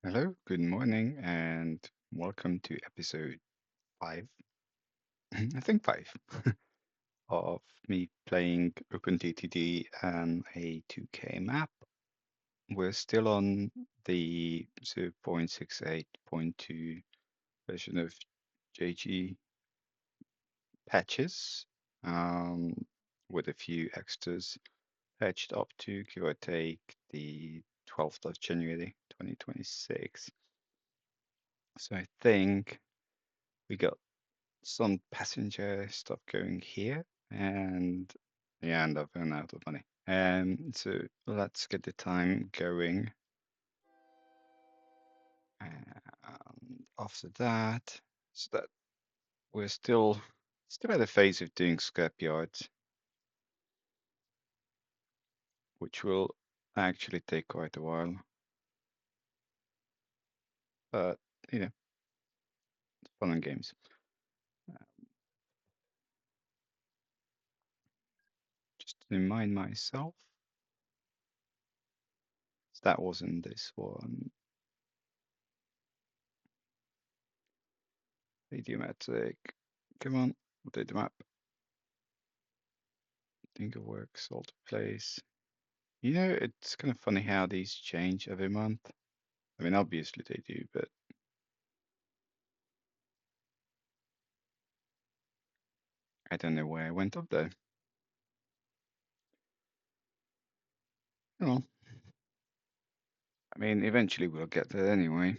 Hello, good morning, and welcome to episode 5, I think 5, of me playing OpenTTD and a 2K map. We're still on the 0.68.2 version of JG patches, um, with a few extras patched up to give or take the 12th of January 2026. So I think we got some passenger stuff going here, and yeah, and I've run out of money. So let's get the time going. And after that, so that we're still at the phase of doing scrapyards, which will actually take quite a while. But you know, fun and games. Uh, just to remind myself, that wasn't this one. Radiometric. Come on, update the map. Think it works, alter place. You know, it's kind of funny how these change every month. I mean, obviously they do, but I don't know where I went up there. Well, I mean, eventually we'll get there anyway.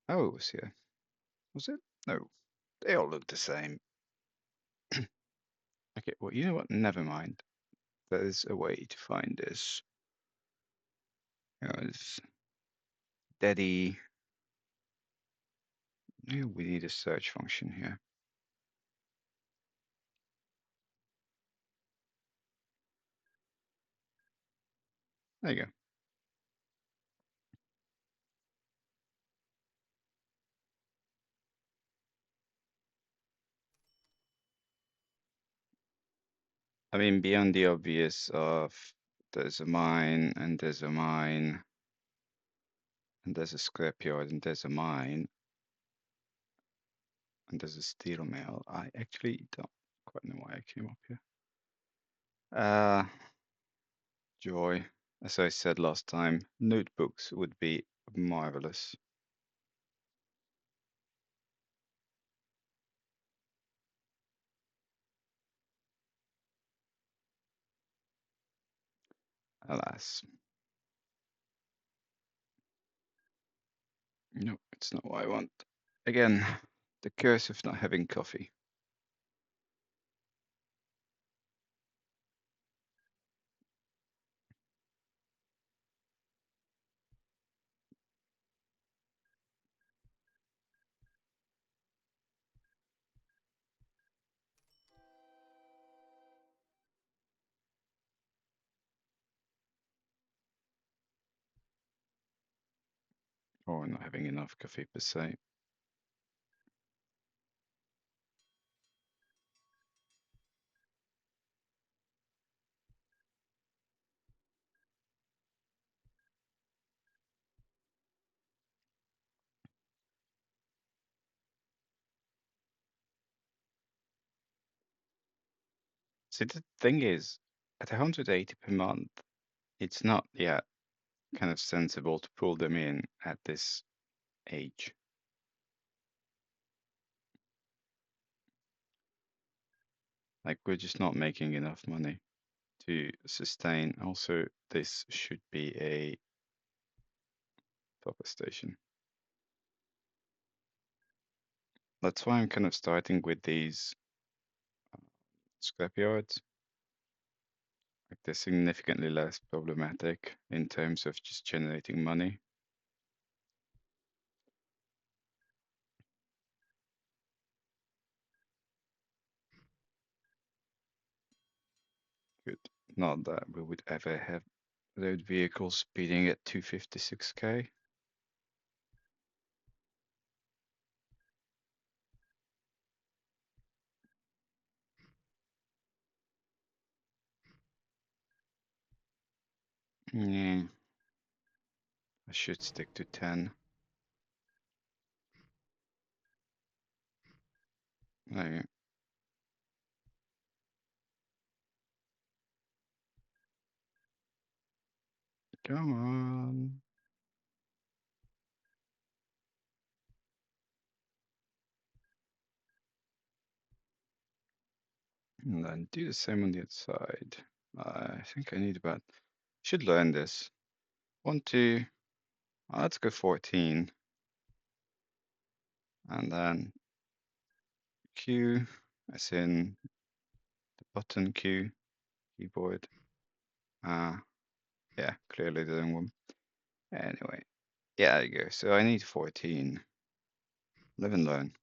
Oh, it was here. Was it? No, they all look the same. Okay, well, you know what? Never mind. There's a way to find this. It's Daddy. Yeah, we need a search function here. There you go. I mean, beyond the obvious of there's a mine and there's a mine and there's a scrapyard and there's a mine and there's a steel mill. I actually don't quite know why I came up here. Uh, Joy. As I said last time, notebooks would be marvelous. Alas. No, it's not what I want. Again, the curse of not having coffee. Or not having enough coffee per se. See, the thing is, at 180 per month, it's not yet kind of sensible to pull them in at this age. Like, we're just not making enough money to sustain. Also, this should be a proper station. That's why I'm kind of starting with these scrapyards. Like, they're significantly less problematic in terms of just generating money. Good. Not that we would ever have road vehicles speeding at 256k. Yeah. I should stick to 10. There you go. Come on. And then do the same on the other side. I think I need about, should learn this. 1, 2, let's go 14. And then Q, as in the button Q, keyboard. Yeah, clearly the wrong one. Anyway, yeah, there you go. So I need 14. Live and learn.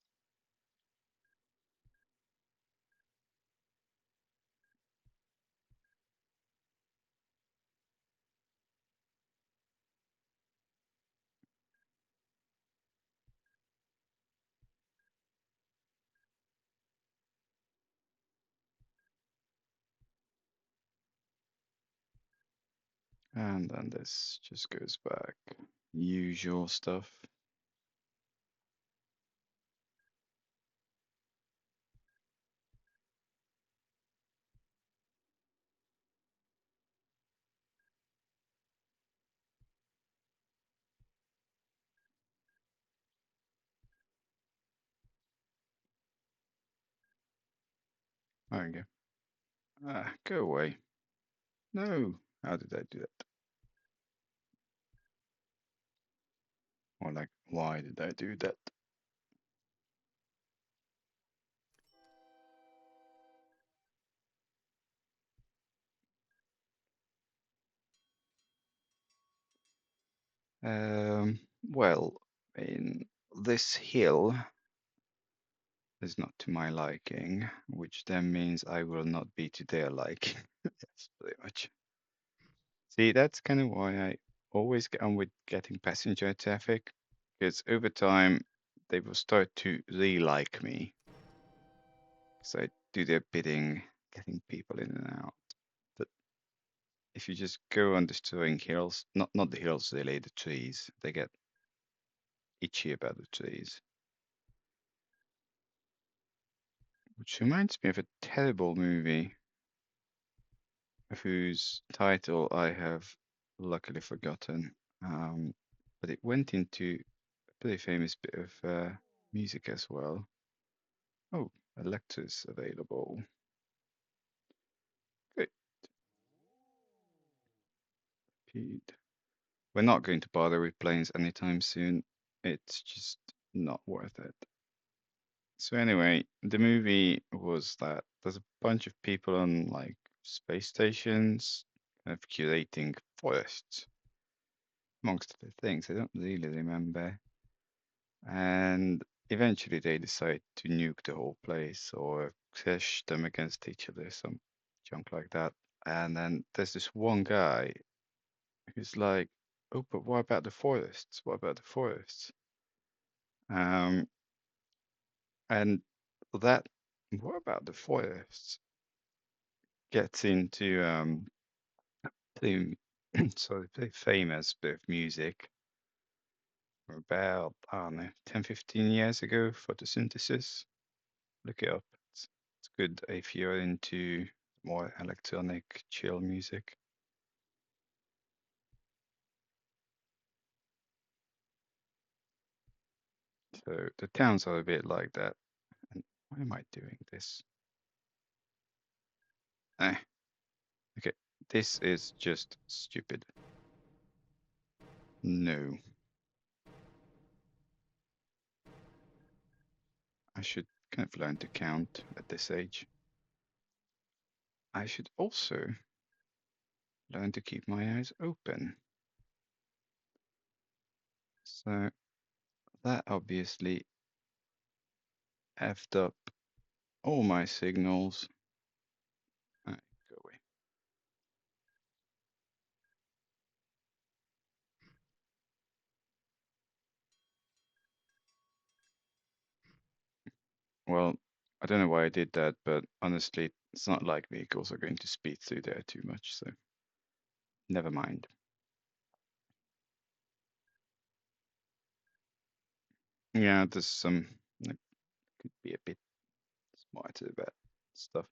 And then this just goes back. Usual stuff. There we go. Go away. No. How did I do that? Or like, why did I do that? Well, in this hill is not to my liking, which then means I will not be to their liking. Yes, pretty much. See, that's kind of why I always get on with getting passenger traffic, because over time they will start to really like me. So I do their bidding, getting people in and out. But if you just go on destroying hills, not the hills really, the trees, they get itchy about the trees. Which reminds me of a terrible movie whose title I have luckily forgotten. But it went into a pretty famous bit of music as well. Oh, Electra's available. Good. Pete. We're not going to bother with planes anytime soon. It's just not worth it. So anyway, the movie was that there's a bunch of people on like space stations kind of curating forests, amongst other things. I don't really remember. And eventually they decide to nuke the whole place or crash them against each other, some junk like that. And then there's this one guy who's like, "Oh, but what about the forests? What about the forests?" Um, and that what about the forests gets into pretty, sorry, pretty famous bit of music about, I don't know, 10, 15 years ago, photosynthesis. Look it up. It's good if you're into more electronic chill music. So the towns are a bit like that. And why am I doing this? Eh, okay. This is just stupid. No. I should kind of learn to count at this age. I should also learn to keep my eyes open. So that obviously effed up all my signals. Alright, go away. Well, I don't know why I did that, but honestly, it's not like vehicles are going to speed through there too much, so never mind. Yeah, there's some like, could be a bit smarter about stuff.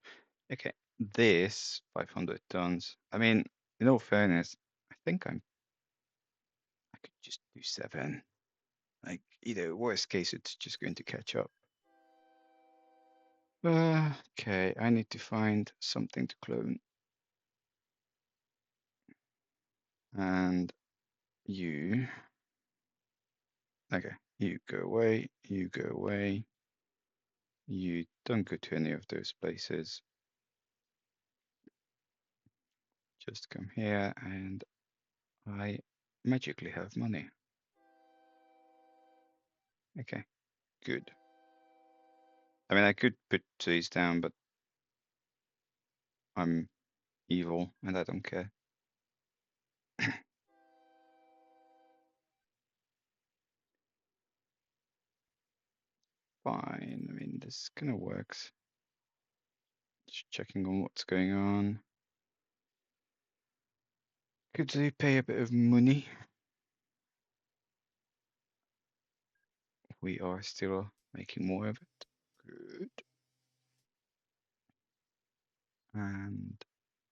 Okay, this 500 tons. I mean, in all fairness, I think I could just do 7. Like, either worst case, it's just going to catch up. Okay, I need to find something to clone. And you, okay, you go away, you go away. You don't go to any of those places. Just come here and I magically have money. Okay, good. I mean, I could put these down, but I'm evil and I don't care. Fine. I mean, this kind of works. Just checking on what's going on. Could they pay a bit of money? We are still making more of it. Good. And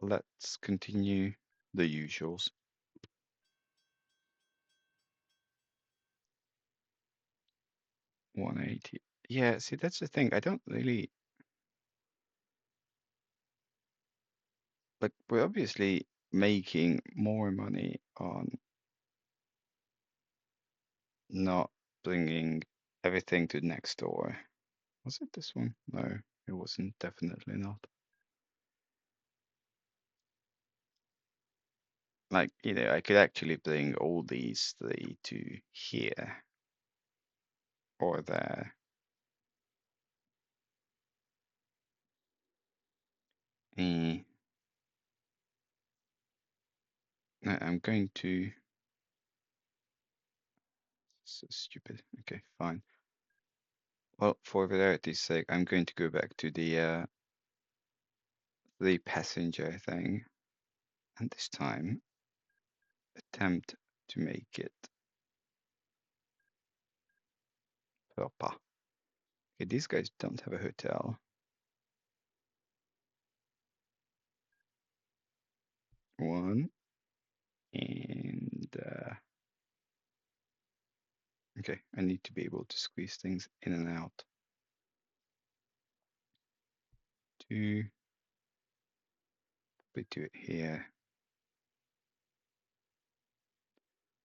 let's continue the usuals. 180. Yeah, see, that's the thing. I don't really like, we're obviously making more money on not bringing everything to next door. Was it this one? No, it wasn't. Definitely not. Like, I could actually bring all these 3 to here or there. Eh, no, I'm going to. So stupid. Okay, fine. Well, for variety's sake, I'm going to go back to the passenger thing, and this time attempt to make it proper. Okay, these guys don't have a hotel. One, and okay, I need to be able to squeeze things in and out. 2, we do it here.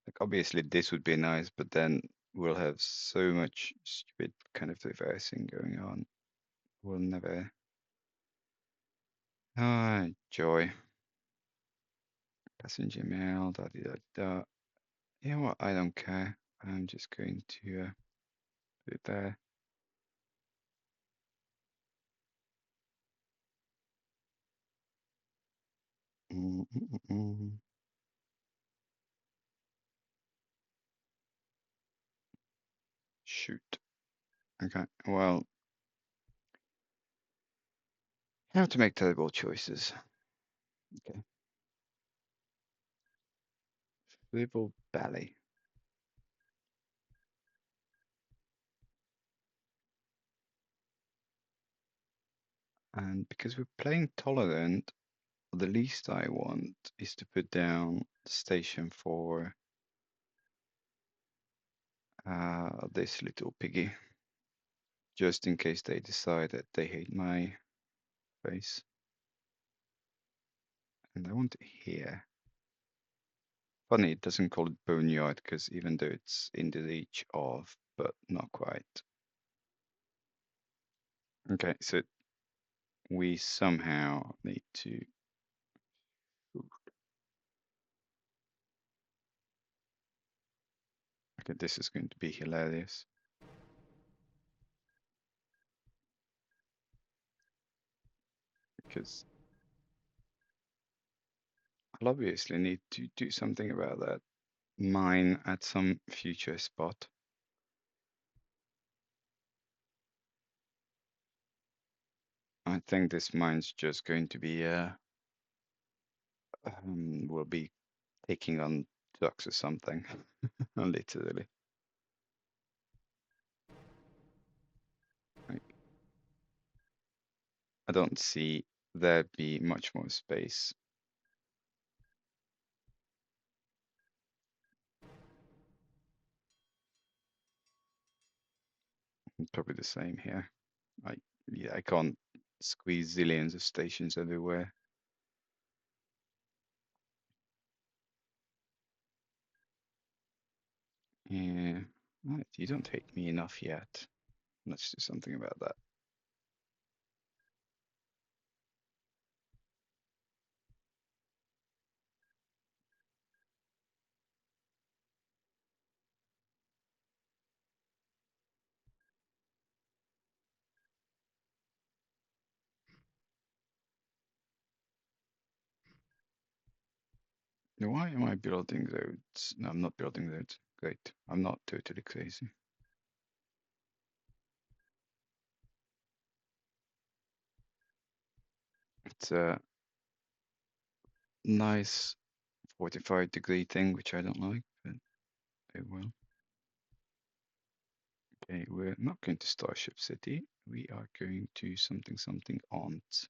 Like, obviously this would be nice, but then we'll have so much stupid kind of reversing going on. We'll never. Ah, joy. Passenger mail, da da da da. You know what? I don't care. I'm just going to put it there. Mm -mm -mm. Shoot. Okay. Well, how to make terrible choices. Okay. Swivel Valley. And because we're playing tolerant, the least I want is to put down the station for this little piggy, just in case they decide that they hate my face. And I want it here. Funny, it doesn't call it boneyard, because even though it's in the reach of, but not quite. Okay, so we somehow need to. Okay, this is going to be hilarious. Because I'll obviously need to do something about that mine at some future spot. I think this mine's just going to be will be taking on trucks or something, literally. I don't see there'd be much more space. Probably the same here. Yeah, I can't squeeze zillions of stations everywhere. Yeah, right, you don't hate me enough yet. Let's do something about that. Now, why am I building roads? No, I'm not building roads. Great. I'm not totally crazy. It's a nice 45-degree thing, which I don't like, but it will. Okay, we're not going to Starship City. We are going to something Aunt.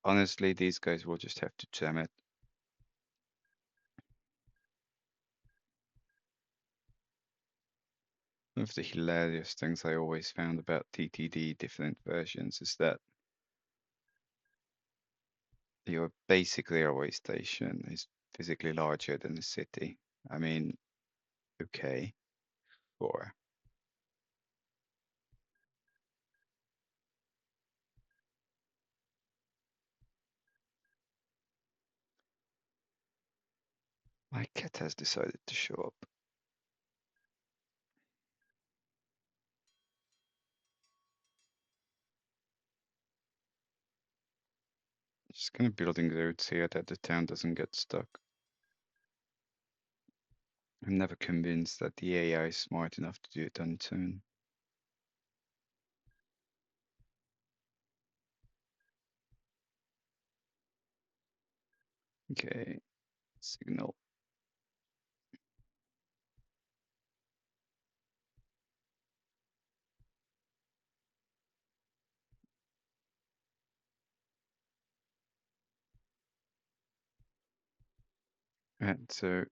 Honestly, these guys will just have to jam it. One of the hilarious things I always found about TTD different versions is that your basic railway station is physically larger than the city. I mean, okay, sure. My cat has decided to show up. Just kind of building roads here that the town doesn't get stuck. I'm never convinced that the AI is smart enough to do it on its own. Okay, signal. And so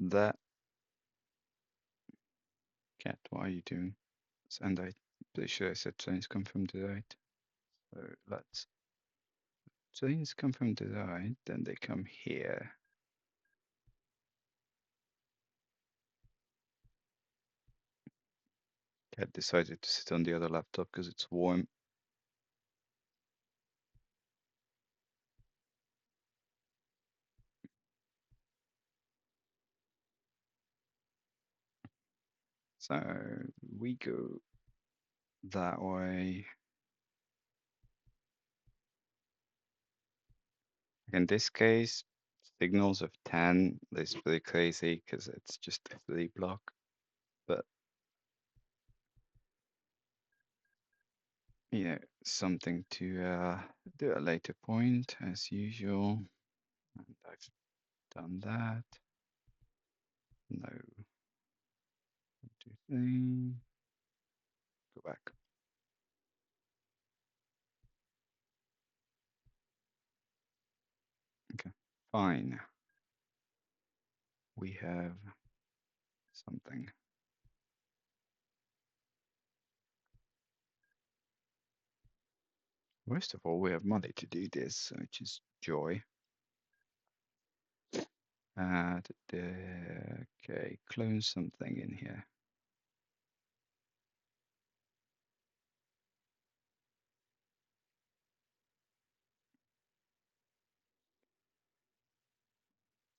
that cat, what are you doing? And I pretty sure I said trains come from the right. So let's trains come from the right, then they come here. Cat decided to sit on the other laptop because it's warm. So we go that way. In this case, signals of 10 is pretty crazy because it's just a 3 block. But you know, something to do at a later point as usual. And I've done that. No. 1, 2, 3. Go back. Okay, fine. We have something. First of all, we have money to do this, which is joy. Okay, clone something in here.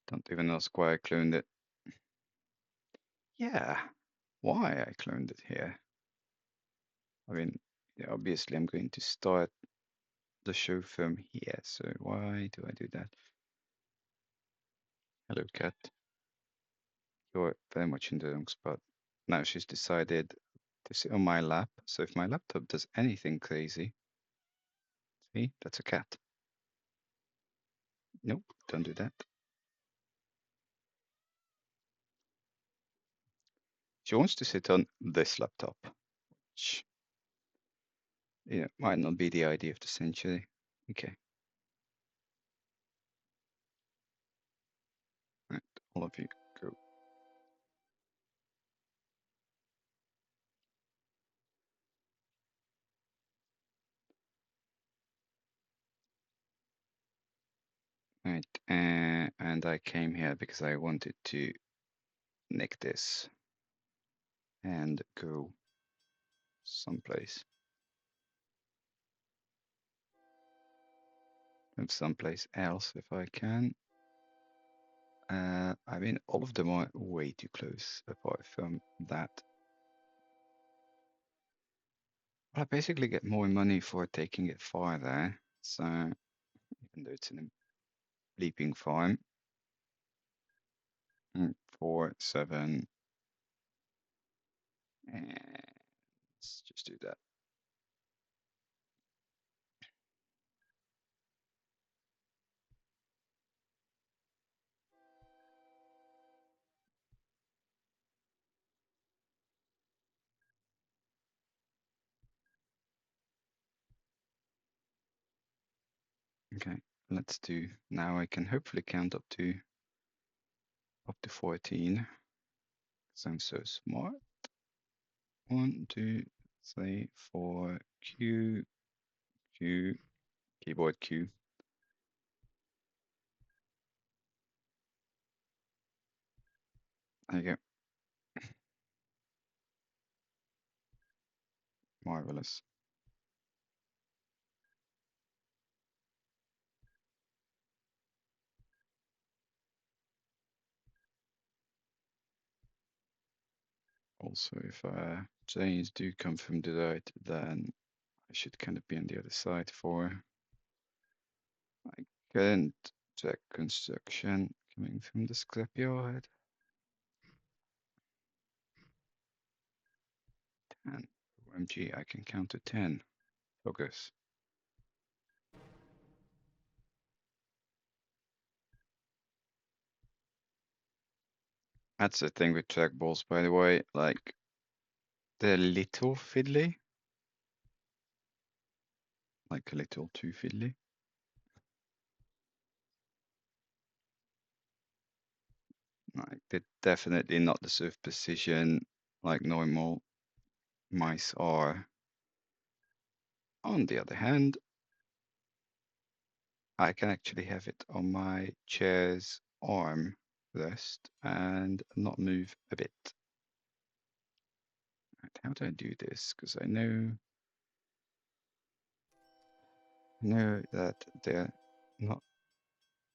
Don't even ask why I cloned it. Yeah, why I cloned it here. I mean, yeah, obviously I'm going to start the show from here, so why do I do that? Hello, cat. You're very much in the wrong spot. Now she's decided to sit on my lap, so if my laptop does anything crazy, see, that's a cat. Nope, don't do that. She wants to sit on this laptop, which might not be the idea of the century. Okay. Right, all of you go. Right, and I came here because I wanted to nick this and go someplace. Move someplace else if I can. I mean, all of them are way too close apart from that. I basically get more money for taking it farther. So even though it's in a bleeping farm, 4, 7, and let's just do that. Okay, let's do, now I can hopefully count up to 14, because I'm so smart. 1, 2, 3, 4, Q, Q, keyboard Q. There you go. Marvelous. Also, if J's do come from the right, then I should kind of be on the other side for. I couldn't check construction coming from the scrapyard. 10. OMG, I can count to 10. Focus. That's the thing with trackballs, by the way. Like, they're a little fiddly. Like, a little too fiddly. Like, they're definitely not the sort of precision like normal mice are. On the other hand, I can actually have it on my chair's arm rest and not move a bit. Right, how do I do this? Because I know that they're not,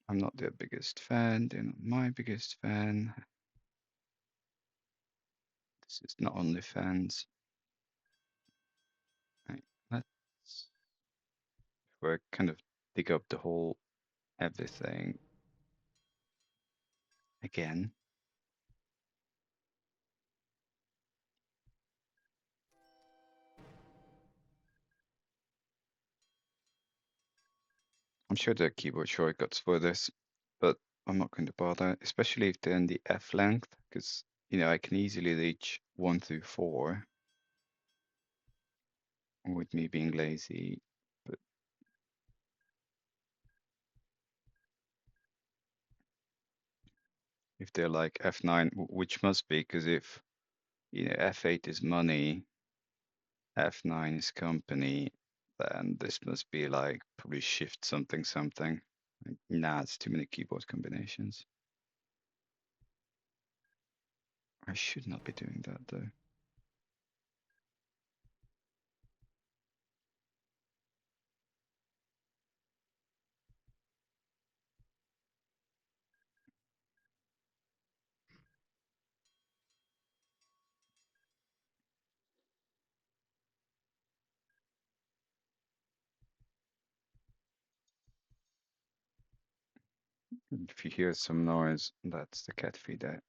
I'm not their biggest fan, they're not my biggest fan. This is not OnlyFans. Right, let's we're kind of dig up the whole everything again. I'm sure there are keyboard shortcuts for this, but I'm not going to bother, especially if they're in the F length, because I can easily reach 1 through 4 with me being lazy. But if they're like F9, which must be, because if F8 is money, F9 is company, then this must be like probably shift something something. Like, nah, it's too many keyboard combinations. I should not be doing that though. If you hear some noise, that's the cat feeder.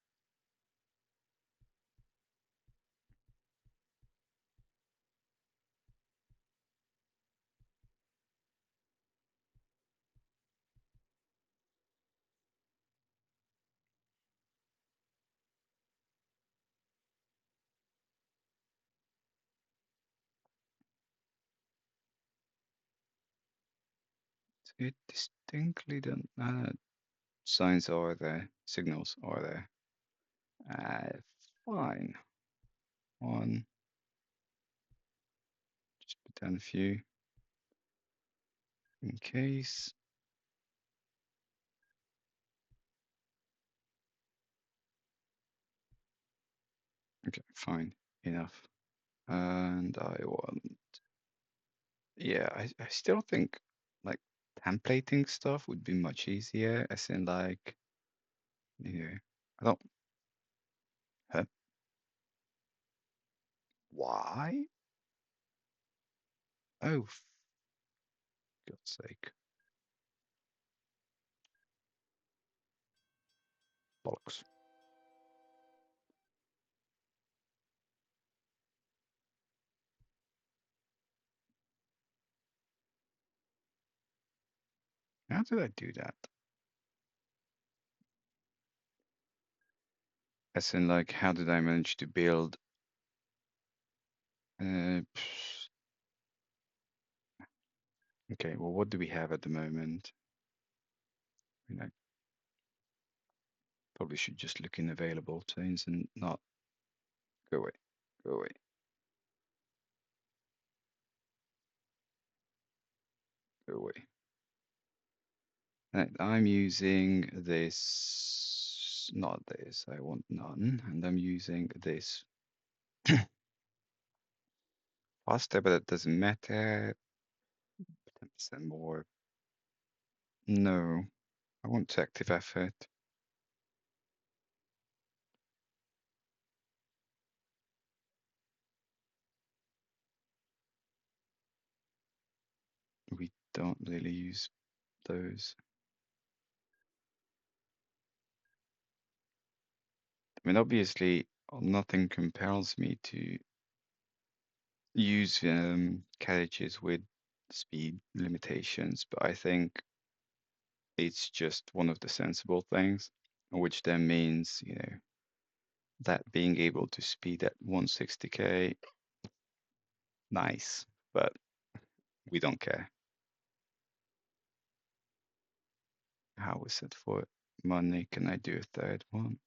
it distinctly don't. Signs are there, signals are there. Fine. One, just put down a few in case. Okay, fine, enough. And I want, yeah, I still think like templating stuff would be much easier, as in like, I don't, huh? Why? Oh, for God's sake, bollocks. How did I do that? As in like, how did I manage to build, uh, okay, well, what do we have at the moment? I mean, I probably should just look in available chains and not go away, go away. Go away. Right, I'm using this, not this, I want none, and I'm using this faster, but it doesn't matter. 10% more. No, I want active effort. We don't really use those. I mean, obviously, nothing compels me to use carriages with speed limitations, but I think it's just one of the sensible things, which then means, that being able to speed at 160k, nice, but we don't care. How is it for money? Can I do a third one?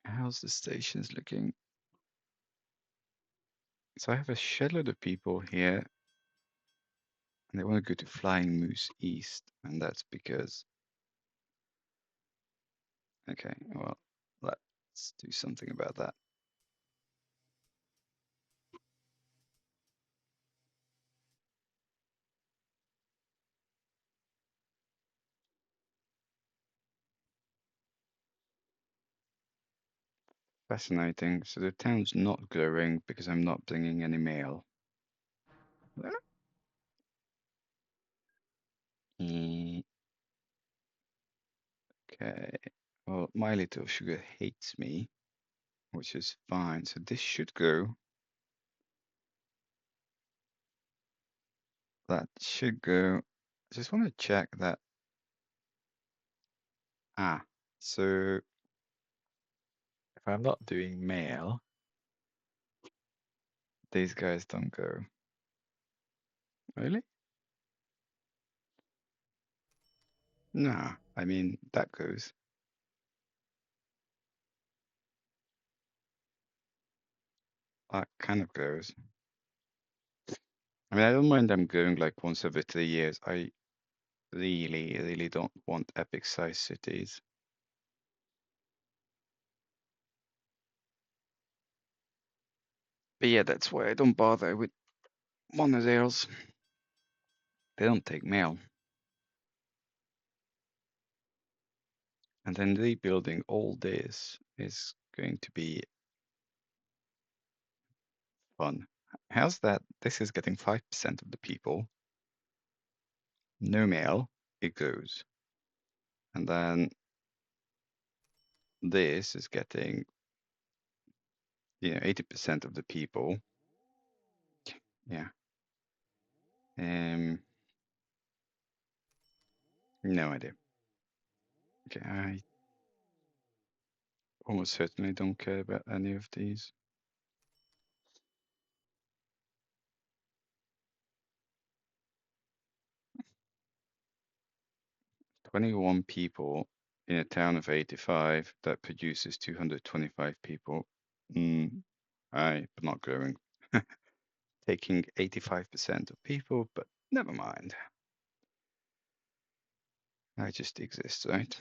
How's the stations looking? So I have a shitload of people here, and they want to go to Flying Moose East, and that's because, okay, well, let's do something about that. Fascinating. So the town's not growing because I'm not bringing any mail. Mm, okay. Well, my little sugar hates me, which is fine. So this should go. That should go. I just want to check that. So if I'm not doing mail, these guys don't go. Really? Nah, I mean, that goes. That kind of goes. I mean, I don't mind them going like once every 3 years. I really, really don't want epic size cities. But yeah, that's why I don't bother with monorails. They don't take mail. And then rebuilding all this is going to be fun. How's that? This is getting 5% of the people. No mail, it goes. And then this is getting, 80% of the people. Yeah. No idea. Okay, I almost certainly don't care about any of these. "21 people in a town of 85 that produces 225 people. I'm not growing. Taking 85% of people, but never mind. I just exist, right?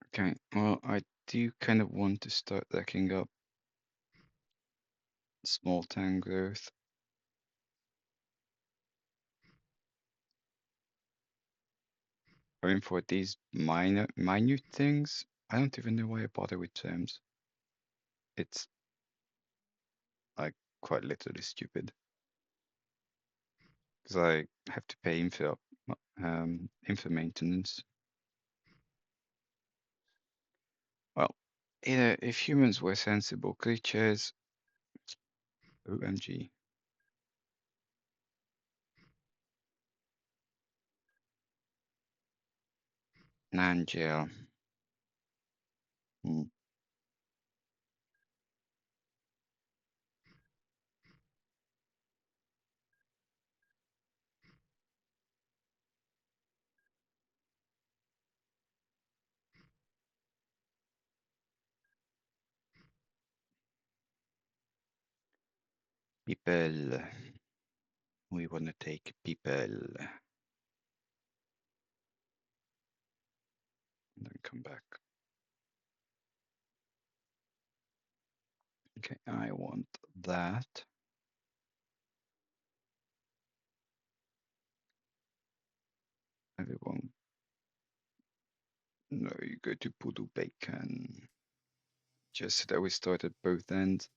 Okay, well, I do kind of want to start looking up small town growth. I mean, for these minute things, I don't even know why I bother with terms. It's like quite literally stupid because I have to pay info maintenance. Well, if humans were sensible creatures, OMG. Nangel. Hmm. People. We want to take people. And then come back. Okay, I want that. Everyone. No, you go to Pudu Bacon. Just so that we start at both ends.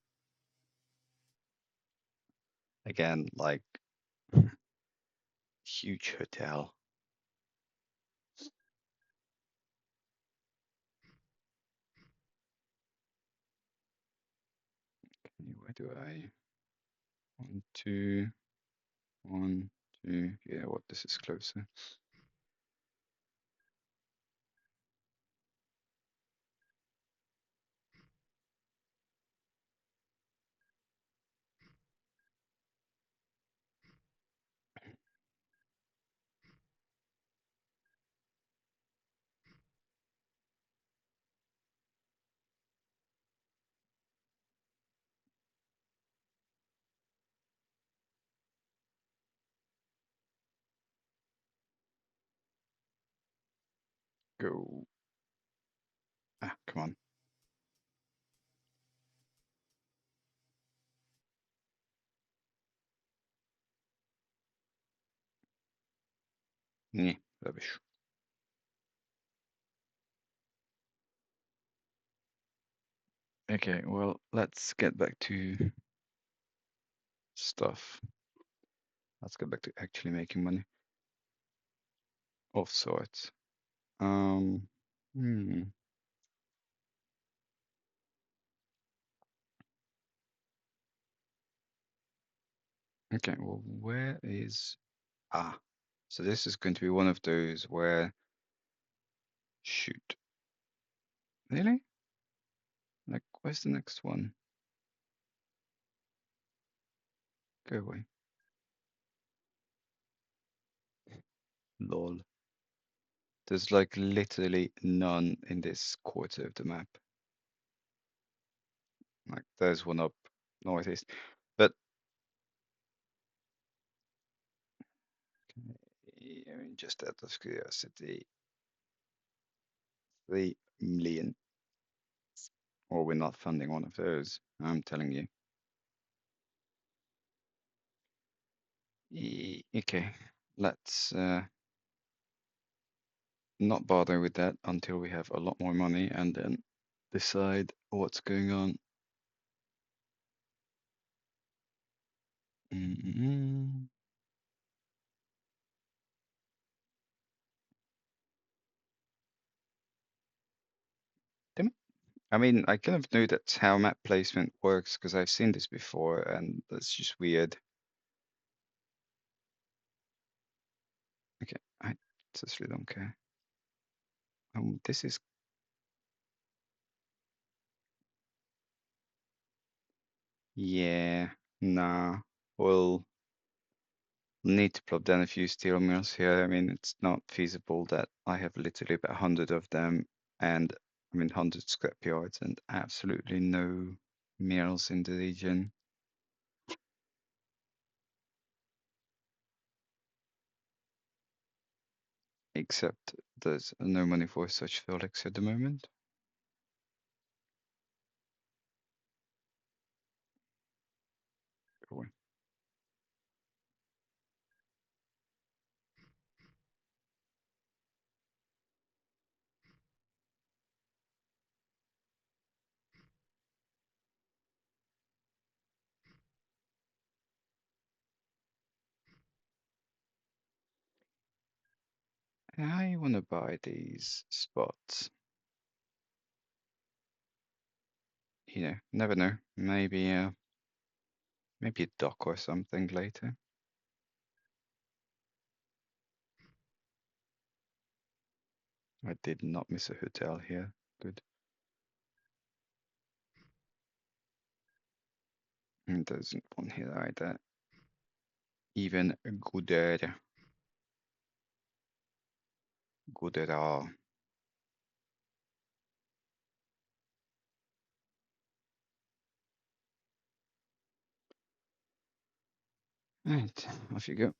Again, like huge hotel. Okay, where do I? 1, 2, 1, 2. Yeah, what? This is closer. Go. Ah, come on. Yeah, rubbish. Okay, well, let's get back to stuff. Let's get back to actually making money of sorts. Um, hmm. Okay, well, where is... Ah, so this is going to be one of those where... Shoot. Really? Like, where's the next one? Go away. Lol. There's like literally none in this quarter of the map. Like, there's one up northeast. But, I mean, just out of curiosity, 3 million. Or we're not funding one of those, I'm telling you. Okay, let's not bother with that until we have a lot more money and then decide what's going on. Mm-mm. I mean, I kind of know that's how map placement works because I've seen this before and that's just weird. Just really don't care. This is yeah, nah. We'll need to plop down a few steel mills here. I mean, it's not feasible that I have literally about 100 of them, and I mean 100 scrap yards and absolutely no mills in the region. Except there's no money for such Felix at the moment. Cool. I want to buy these spots. You know, never know. Maybe a dock or something later. I did not miss a hotel here. Good. And there's one here either. Even gooder. Gooder. Right, off you go.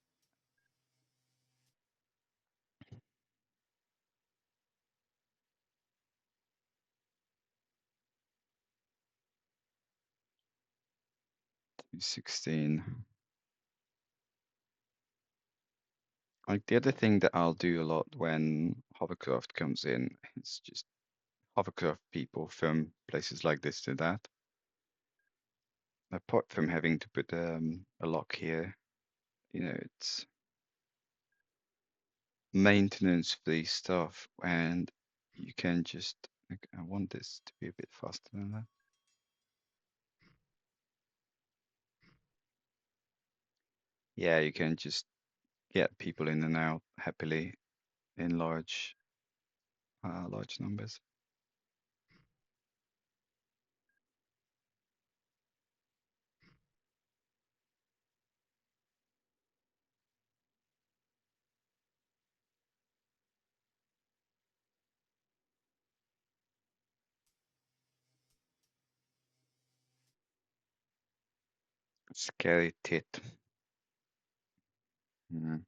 16. Like the other thing that I'll do a lot when hovercraft comes in is just hovercraft people from places like this to that. Apart from having to put a lock here, it's maintenance free stuff, and you can just like, I want this to be a bit faster than that. Yeah, you can just get people in and out happily in large numbers. Scary tit. Mm.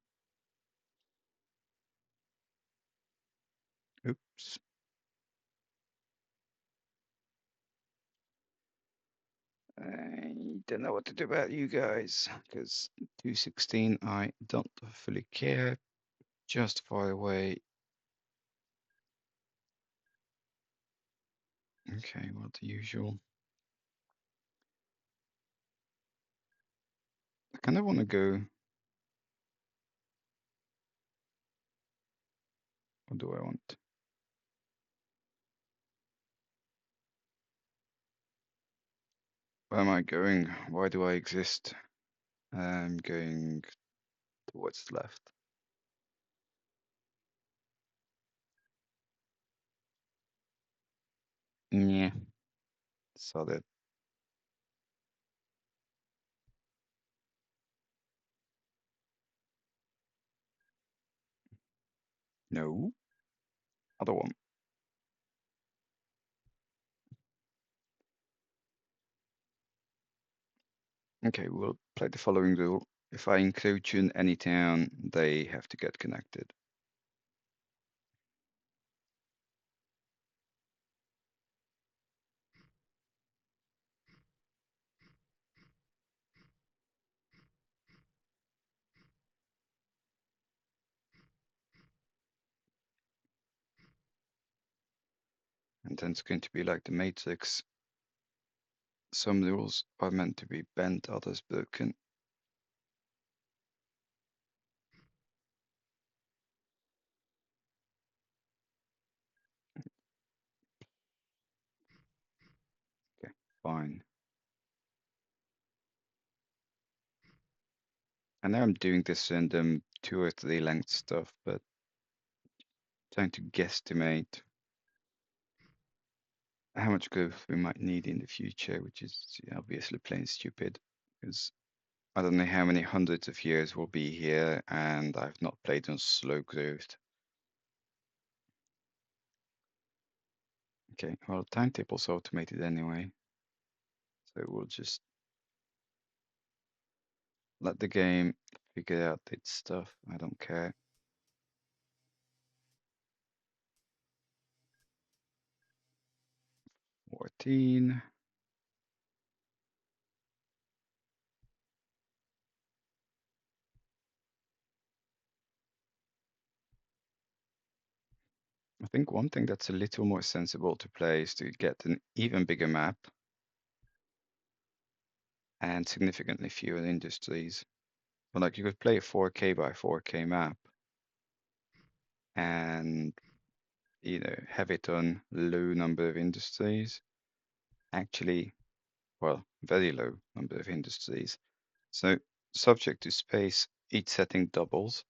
Oops. I don't know what to do about you guys, because 216 I don't fully care. Just far away. Okay, well, the usual. I kind of want to go. What do I want? Where am I going? Why do I exist? I'm going towards the left. Yeah, saw that. No, other one. Okay, we'll play the following rule. If I include you in any town, they have to get connected. And then it's going to be like the Matrix. Some rules are meant to be bent, others broken. Okay, fine. I know I'm doing this random 2 or 3 length stuff, but trying to guesstimate how much growth we might need in the future, which is obviously plain stupid, because I don't know how many hundreds of years we'll be here, and I've not played on slow growth. Okay, well, timetable's automated anyway, so we'll just let the game figure out its stuff. I don't care. $14. I think one thing that's a little more sensible to play is to get an even bigger map and significantly fewer industries. But like you could play a 4K by 4K map and have it on low number of industries. Actually, well, very low number of industries. So subject to space, each setting doubles.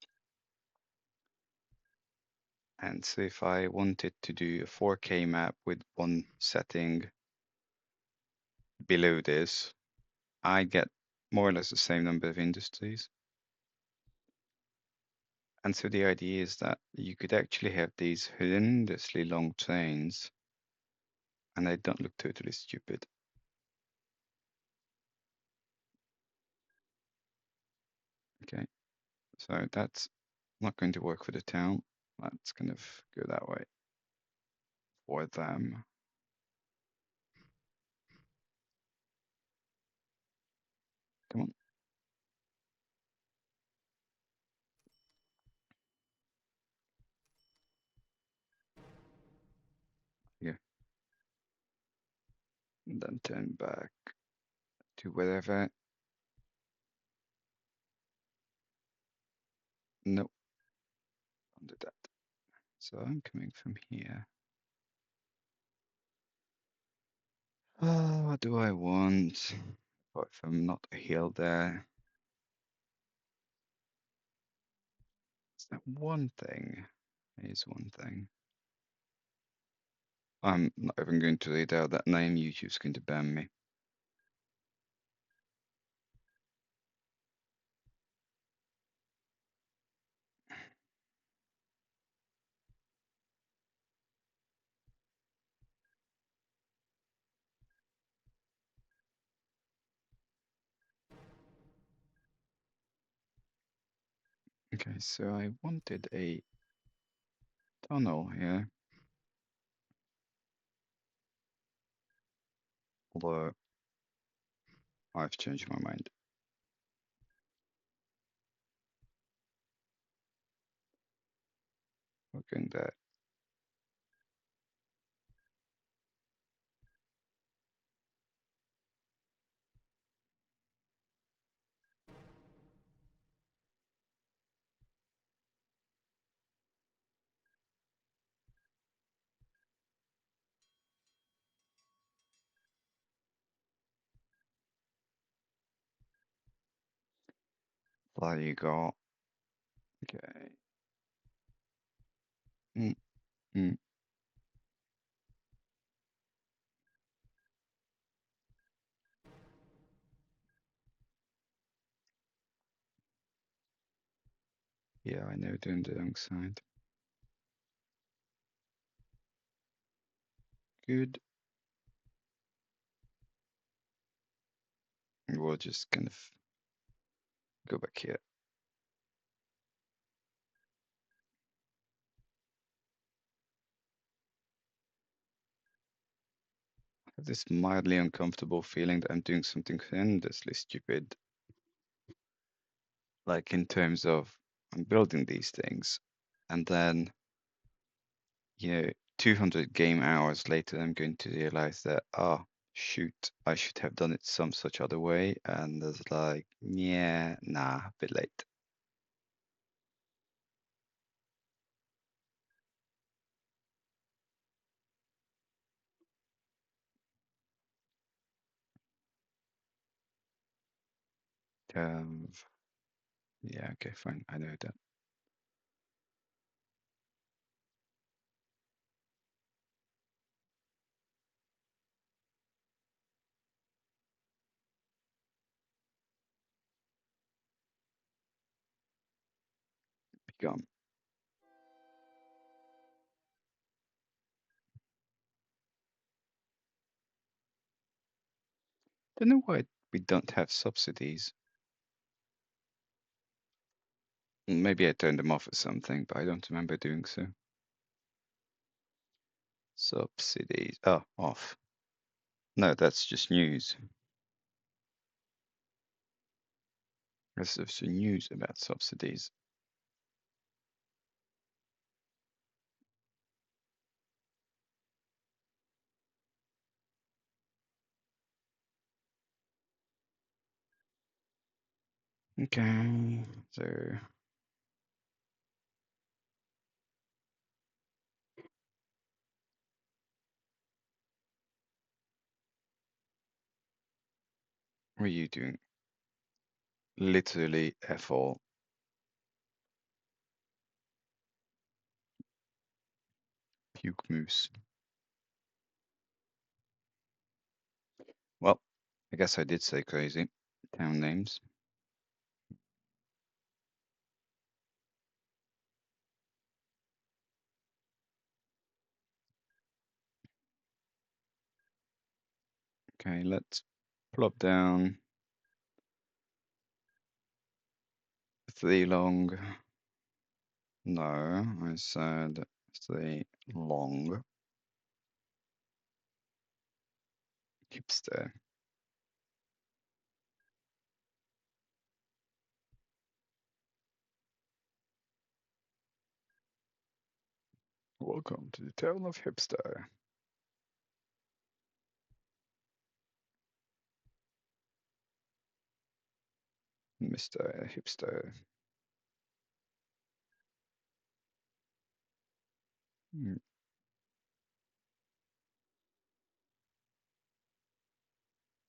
And so if I wanted to do a 4K map with one setting below this, I get more or less the same number of industries. And so the idea is that you could actually have these horrendously long trains, and they don't look totally stupid. Okay, so that's not going to work for the town. Let's kind of go that way for them. Come on. Yeah. And then turn back to wherever. Nope, don't do that. So I'm coming from here. What do I want? Apart from not a hill there. Is that one thing? Is one thing. I'm not even going to read out that name. YouTube's going to ban me. Okay, so I wanted a tunnel here. Although I've changed my mind. We're going there. There you go. Okay. Mm, mm. Yeah, I know, doing the wrong side. Good. We'll just kind of go back here. I have this mildly uncomfortable feeling that I'm doing something horrendously stupid. Like in terms of I'm building these things, and then 200 game hours later, I'm going to realize that, shoot, I should have done it some such other way. And there's like, yeah, nah, a bit late. Um, yeah, okay, fine. I know that. gone. Don't know why we don't have subsidies. Maybe I turned them off or something, but I don't remember doing so. Subsidies. Oh, off. No, that's just news. There's some news about subsidies. Okay, so what are you doing? Literally F all. Puke moose. Well, I guess I did say crazy. Town names. Okay, let's plop down 3 long. No, I said 3 long. Hipster. Welcome to the town of Hipster. Mr. Hipster.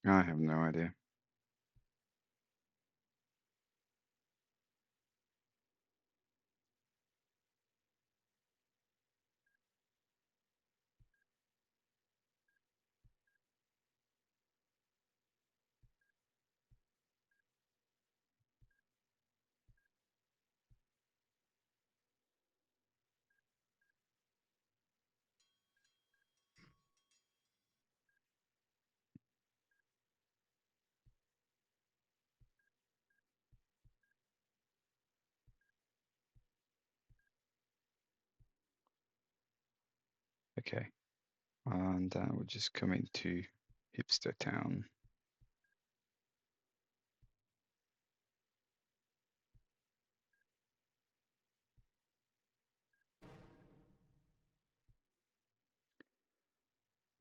I have no idea. Okay. And we're just coming to Hipster Town.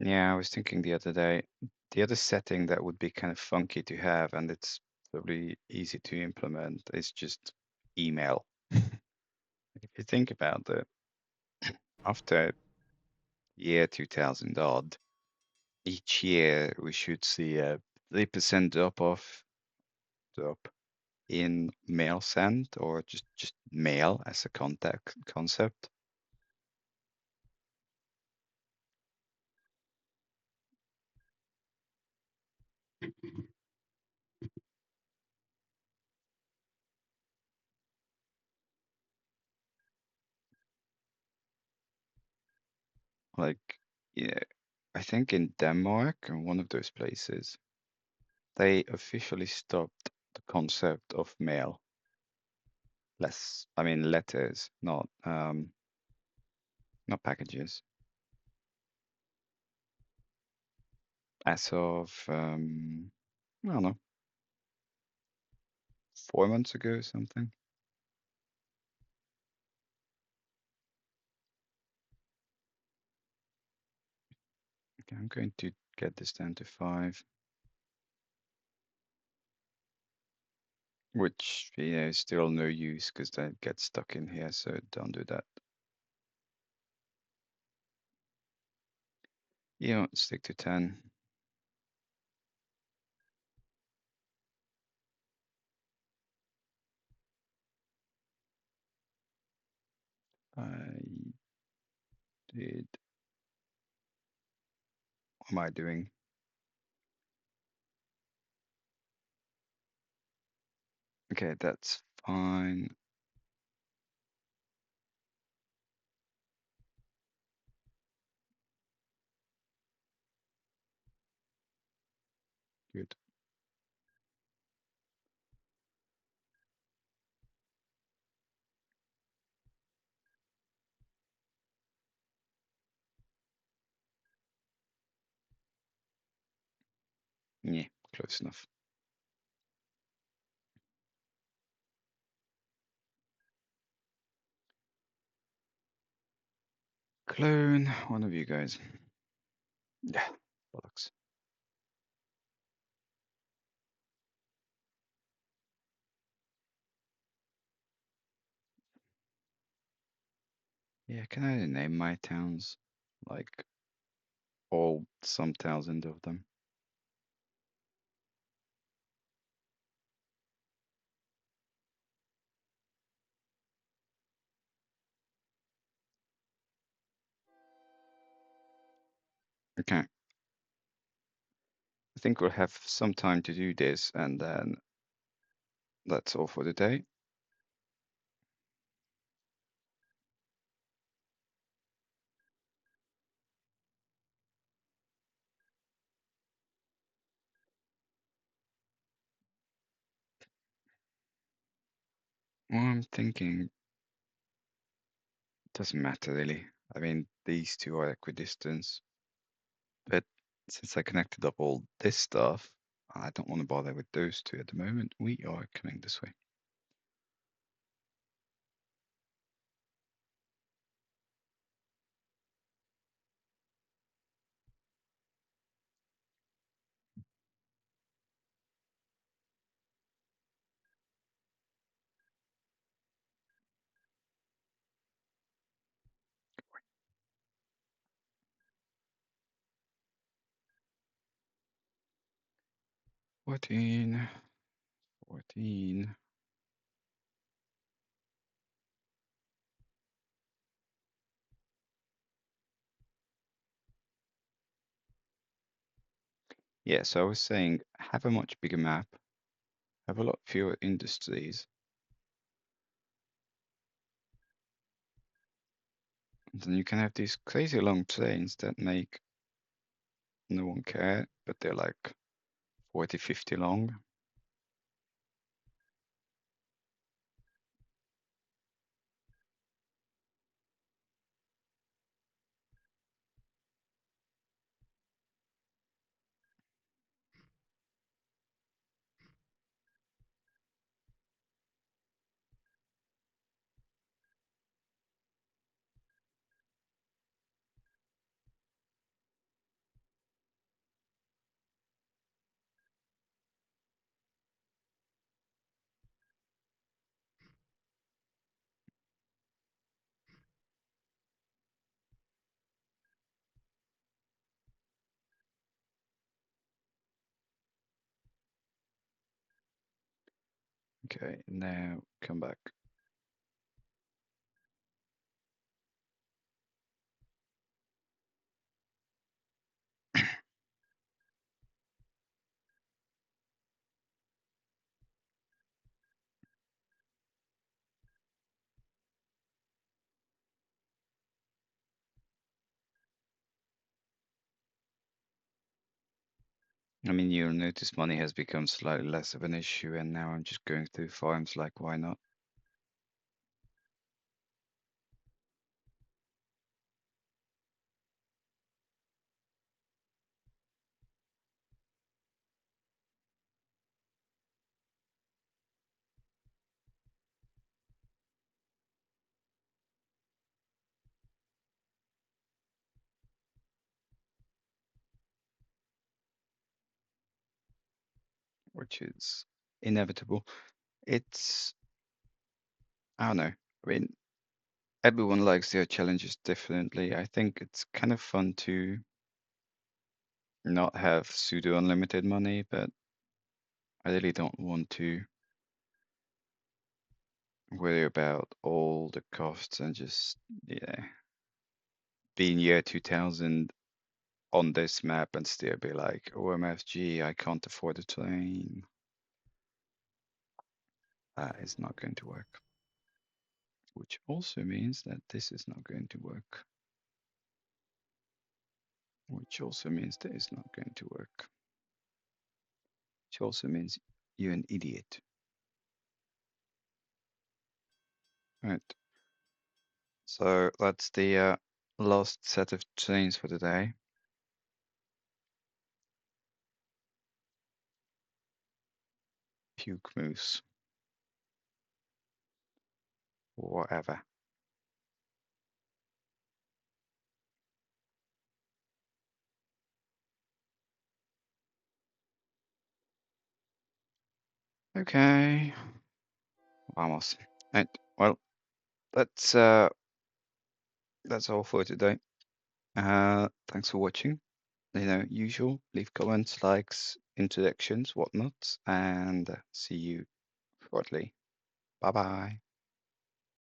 Yeah, I was thinking the other day, the other setting that would be kind of funky to have, and it's probably easy to implement, is just email. If you think about it, after year 2000 odd, each year we should see a 3% drop in mail sent, or just mail as a concept. Like, yeah, I think in Denmark, and one of those places, they officially stopped the concept of mail. I mean letters, not packages. As of I don't know, 4 months ago or something. Okay, I'm going to get this down to 5. Which, yeah, is still no use because that gets stuck in here, so don't do that. Yeah, stick to 10. I did. What am I doing? Okay, that's fine. Good. Yeah, close enough. Clone one of you guys. Yeah, bollocks. Yeah, can I name my towns? Like some thousand of them. Okay. I think we'll have some time to do this, and then that's all for the day. Well, I'm thinking doesn't matter really. I mean, these two are equidistance, but since I connected up all this stuff, I don't want to bother with those two at the moment. We are coming this way. Fourteen. Yeah, so I was saying have a much bigger map, have a lot fewer industries, and then you can have these crazy long trains that make no one care, but they're like 40, 50 long. Okay, now come back. I mean, you'll notice money has become slightly less of an issue, and now I'm just going through farms like, why not? Which is inevitable. It's, I don't know. I mean, everyone likes their challenges differently. I think it's kind of fun to not have pseudo unlimited money, but I really don't want to worry about all the costs and just, yeah, be in year 2000 on this map and still be like, OMFG, I can't afford a train. That is not going to work. Which also means that this is not going to work. Which also means that is not going to work. which also means you're an idiot. Right. So that's the last set of chains for today. Puke moose. Whatever. Okay. Vamos. Right. Well, that's all for today. Thanks for watching. Usual, leave comments, likes, introductions, whatnot, and see you shortly. Bye bye.